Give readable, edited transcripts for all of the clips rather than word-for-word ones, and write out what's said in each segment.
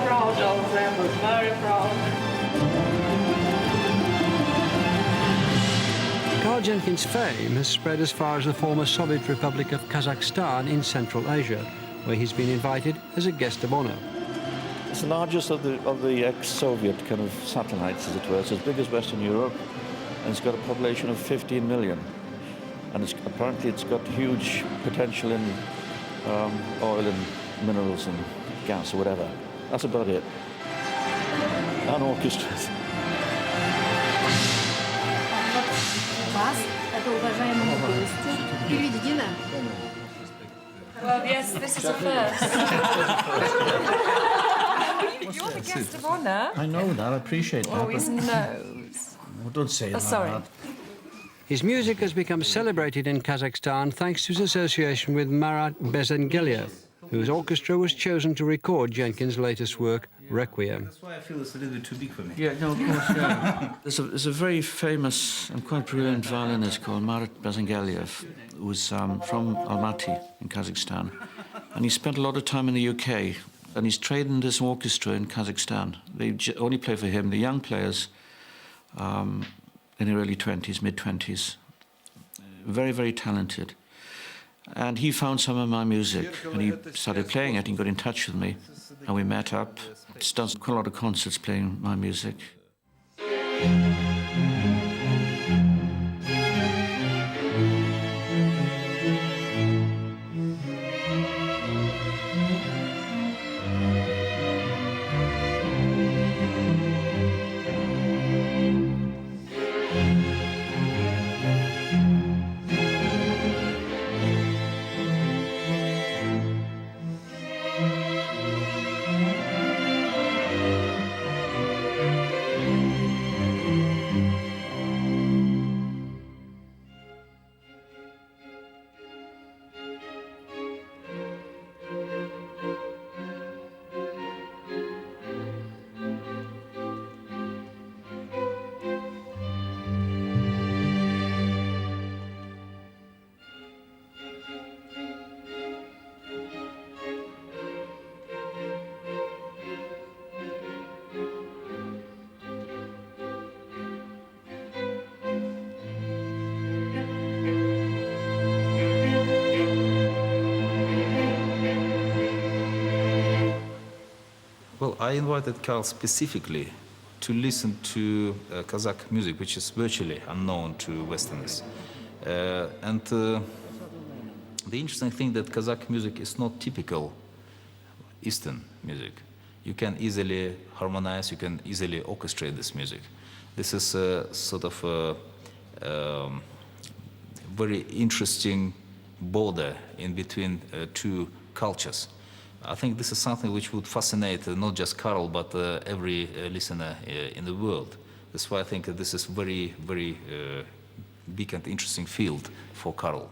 proud of them, was very proud. Karl Jenkins' fame has spread as far as the former Soviet Republic of Kazakhstan in Central Asia, where he's been invited as a guest of honor. It's the largest of the ex-Soviet kind of satellites, as it were. It's as big as Western Europe, and it's got a population of 15 million. And apparently it's got huge potential in oil and minerals and gas or whatever. That's about it. And orchestras. Вас, это уважаемому гостю. Переведена. Well, yes, this is a first. You're the guest of honour. I know that, I appreciate that. Oh, his nose. Well, don't say that. Sorry. His music has become celebrated in Kazakhstan thanks to his association with Marat Bezengeliev, whose orchestra was chosen to record Jenkins' latest work, Requiem. That's why I feel it's a little bit too big for me. Yeah, no, of course, yeah. There's a very famous and quite brilliant violinist called Marat Bezengeliev, who's from Almaty in Kazakhstan. And he spent a lot of time in the UK, and he's trained in this orchestra in Kazakhstan. They only play for him, the young players, in their early 20s, mid-20s. Very, very talented. And he found some of my music, and he started playing it and got in touch with me, and we met up. He's done quite a lot of concerts playing my music. Well, I invited Karl specifically to listen to Kazakh music, which is virtually unknown to Westerners. The interesting thing that Kazakh music is not typical Eastern music. You can easily harmonize, you can easily orchestrate this music. This is a sort of a very interesting border in between two cultures. I think this is something which would fascinate not just Karl, but every listener in the world. That's why I think this is very, very big and interesting field for Karl.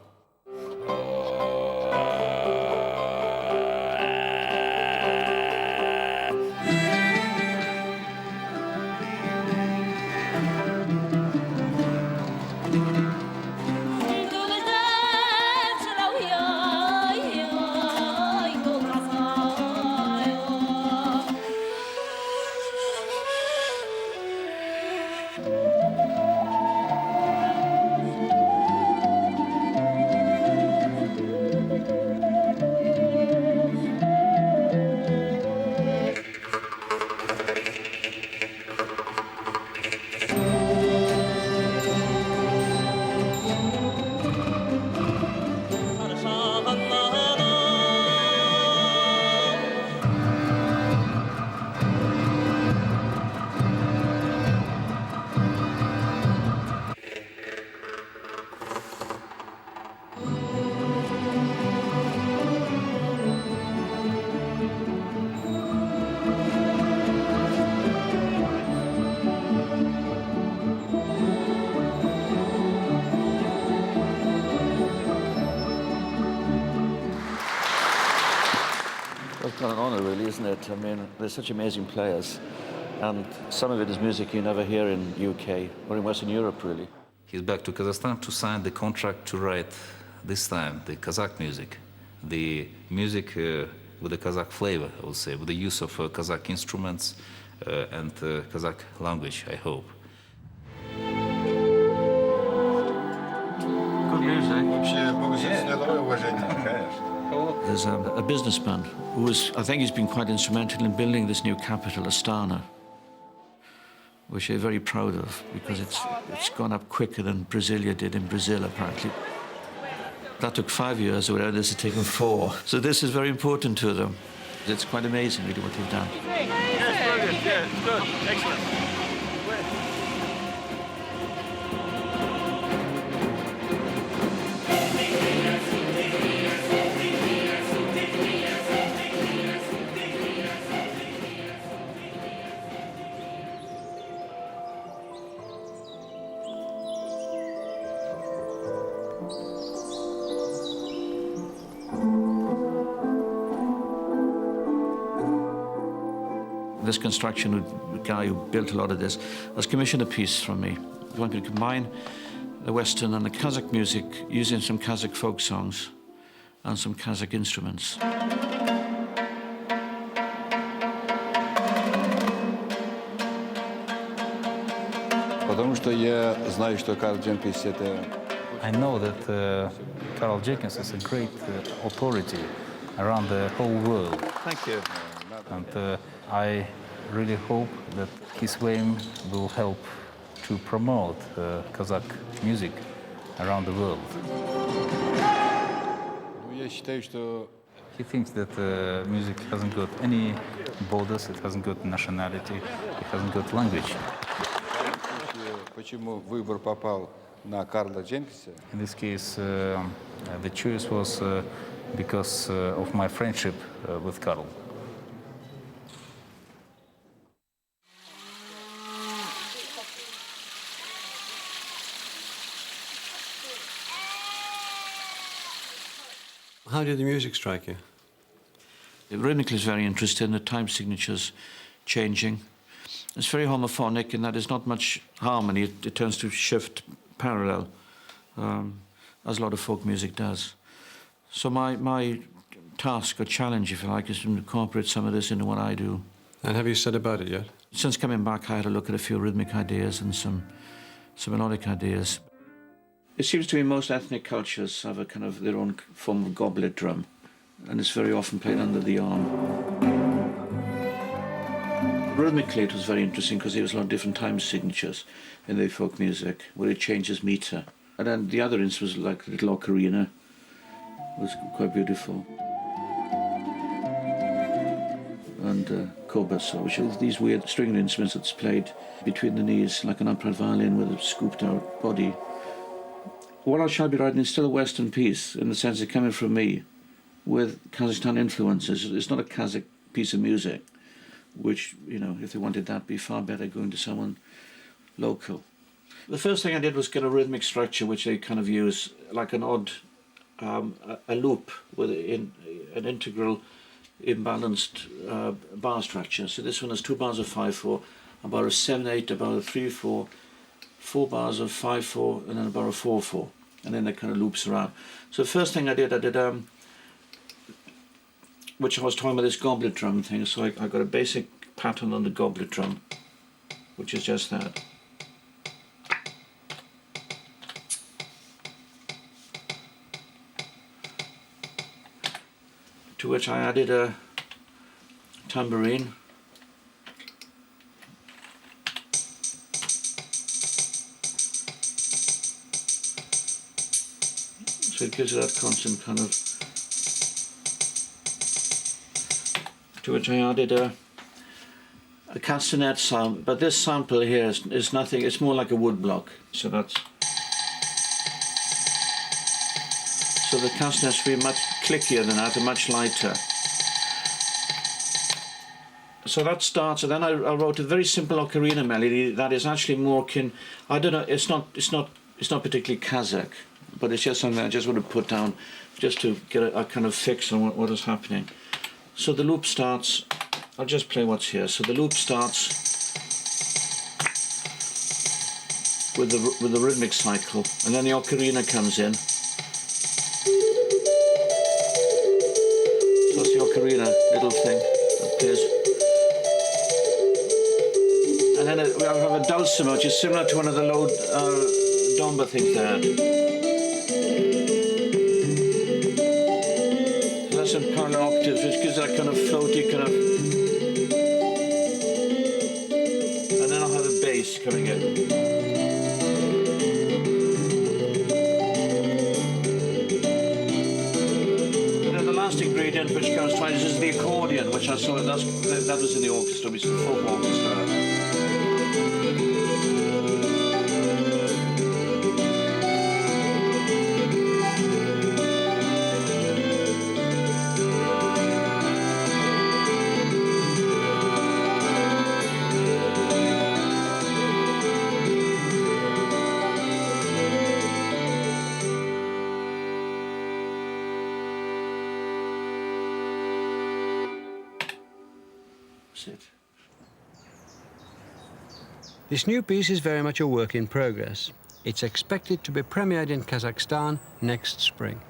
It's quite an honor, really, isn't it? I mean, they're such amazing players, and some of it is music you never hear in UK or in Western Europe, really. He's back to Kazakhstan to sign the contract to write, this time, the Kazakh music. The music with a Kazakh flavor, I would say, with the use of Kazakh instruments and Kazakh language, I hope. Good music. Вообще, богослужение уважение, конечно. There's a businessman who I think he's been quite instrumental in building this new capital, Astana, which I'm very proud of because it's gone up quicker than Brasilia did in Brazil, apparently. That took 5 years, whereas this has taken 4. So this is very important to them. It's quite amazing, really, what they've done. Yes, brilliant. Yeah, good. Excellent. This construction, the guy who built a lot of this, has commissioned a piece from me. He wanted to combine the Western and the Kazakh music using some Kazakh folk songs and some Kazakh instruments. Потому что я знаю, что Карл Дженкинс это... I know that Carl Jenkins is a great authority around the whole world. Thank you. And I really hope that his fame will help to promote Kazakh music around the world. Я считаю, что He thinks that music hasn't got any borders, it hasn't got nationality, it hasn't got language. почему выбор попал на Карла Дженкинса. In this case, the choice was because of my friendship with Carl. How did the music strike you? Rhythmically is very interesting, the time signatures changing. It's very homophonic in that there's not much harmony. It tends to shift parallel, as a lot of folk music does. So my task or challenge, if you like, is to incorporate some of this into what I do. And have you said about it yet? Since coming back, I had a look at a few rhythmic ideas and some melodic ideas. It seems to me most ethnic cultures have a kind of their own form of goblet drum, and it's very often played under the arm. Rhythmically, it was very interesting because there was a lot of different time signatures in the folk music, where it changes meter. And then the other instrument was like a little ocarina. It was quite beautiful. And kobaso, which are these weird stringed instruments that's played between the knees, like an upright violin with a scooped out body. What I shall be writing is still a Western piece, in the sense of coming from me, with Kazakhstan influences. It's not a Kazakh piece of music, which, you know, if they wanted that, be far better going to someone local. The first thing I did was get a rhythmic structure, which they kind of use, like an odd, a loop with an integral, imbalanced bar structure. So this one has 2 bars of 5/4, a bar of 7/8, a bar of 3/4, 4 bars of 5/4, and then a bar of 4/4, and then it kind of loops around. So the first thing I did, which I was talking about, this goblet drum thing. So I got a basic pattern on the goblet drum, which is just that. To which I added a tambourine. So it gives it that constant kind of. To which I added a castanet sample, but this sample here is nothing, it's more like a wood block. So that's. So the castanets will be much clickier than that and much lighter. So that starts, and then I wrote a very simple ocarina melody that is actually more akin. I don't know. It's not particularly Kazakh, but it's just something I just want to put down, just to get a kind of fix on what is happening. So the loop starts. I'll just play what's here. So the loop starts with the rhythmic cycle, and then the ocarina comes in. So it's the ocarina little thing that plays. And then we have a dulcimer, which is similar to one of the low domba things they had. So that's in parallel octaves, which gives that kind of floaty kind of. And then I'll have a bass coming in. Ingredient which comes twice is the accordion, which I saw that was in the orchestra, which is the folk orchestra. This new piece is very much a work in progress. It's expected to be premiered in Kazakhstan next spring.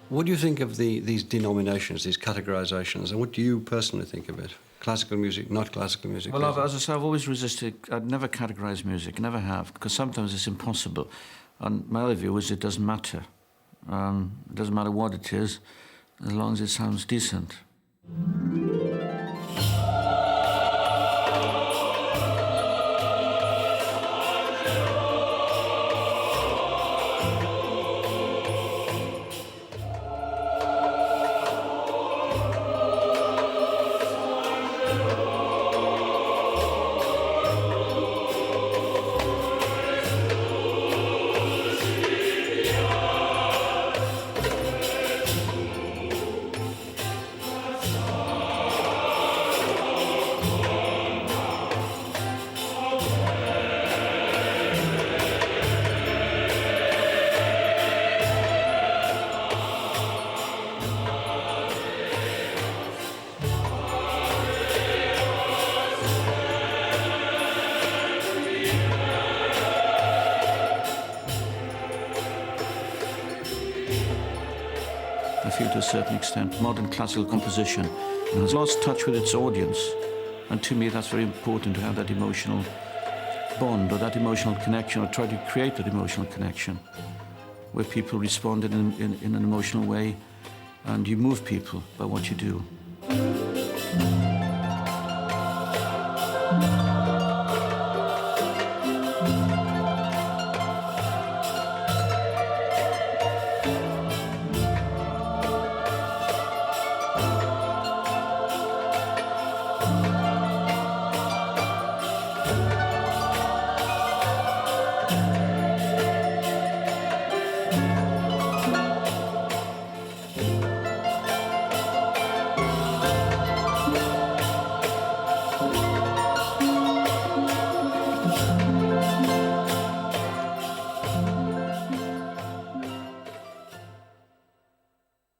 What do you think of these denominations, these categorizations, and what do you personally think of it? Classical music, not classical music? Well, as I say, I've always resisted. I'd never categorize music, never have, because sometimes it's impossible. And my other view is it doesn't matter. It doesn't matter what it is, as long as it sounds decent. I feel to a certain extent, modern classical composition has lost touch with its audience. And to me, that's very important to have that emotional bond or that emotional connection, or try to create that emotional connection where people respond in an emotional way and you move people by what you do.